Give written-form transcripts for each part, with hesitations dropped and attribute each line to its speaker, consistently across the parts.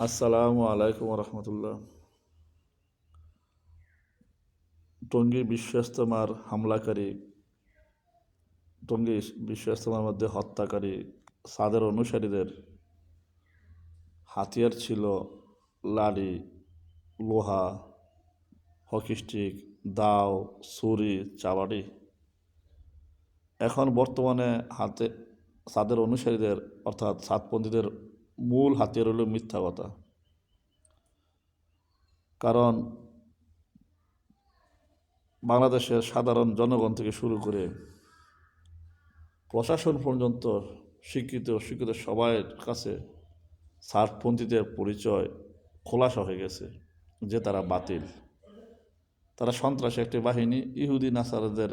Speaker 1: আসসালামু আলাইকুম রহমতুল্লাহ। টঙ্গী বিশ্ব ইজতেমার হামলাকারী, টঙ্গী বিশ্ব ইজতেমার মধ্যে হত্যাকারী সাদের অনুসারীদের হাতিয়ার ছিল লাঠি, লোহা, হকি স্টিক, দাও, ছুরি, চাবাড়ি। এখন বর্তমানে হাতে সাদের অনুসারীদের অর্থাৎ সাতপন্থীদের মূল হাতিয়ার হলো মিথ্যা কথা। কারণ বাংলাদেশের সাধারণ জনগণ থেকে শুরু করে প্রশাসন পর্যন্ত শিক্ষিত সবার কাছে সাতপন্থীদের পরিচয় খোলাসা হয়ে গেছে যে তারা বাতিল, তারা সন্ত্রাসী একটি বাহিনী, ইহুদি নাসারাদের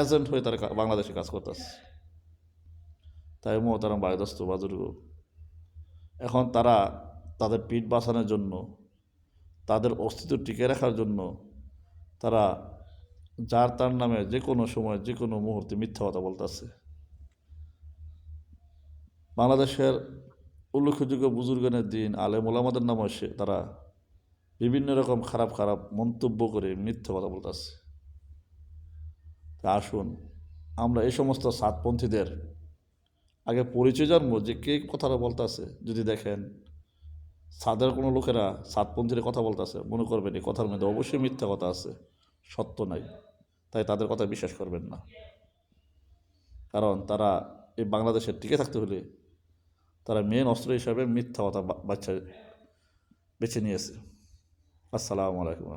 Speaker 1: এজেন্ট হয়ে তারা বাংলাদেশে কাজ করতেছে। তাই মোহতারাম বায়দস্ত বাজুর্গ, এখন তারা তাদের পিঠ বাঁচানোর জন্য, তাদের অস্তিত্ব টিকে রাখার জন্য তারা যার তার নামে যে কোনো সময় যে কোনো মুহূর্তে মিথ্যা কথা বলতেছে। বাংলাদেশের উল্লেখযোগ্য বুজুর্গানের দিন আলেম ওলামাদের নামে তারা বিভিন্ন রকম খারাপ খারাপ মন্তব্য করে মিথ্যা কথা বলতেছে। তা আসুন আমরা এই সমস্ত সাতপন্থীদের আগে পরিচয় জানবো যে কে কথাটা বলতেছে। যদি দেখেন সাদের কোনো লোকেরা সাতপন্থীর কথা বলতেছে, মনে করবেন এই কথার মধ্যে অবশ্যই মিথ্যা কথা আছে, সত্য নাই, তাই তাদের কথা বিশ্বাস করবেন না। কারণ তারা এই বাংলাদেশে টিকে থাকতে হলে তারা মেন অস্ত্র হিসাবে মিথ্যা কথা বেছে নিয়েছে। আসসালামু আলাইকুম।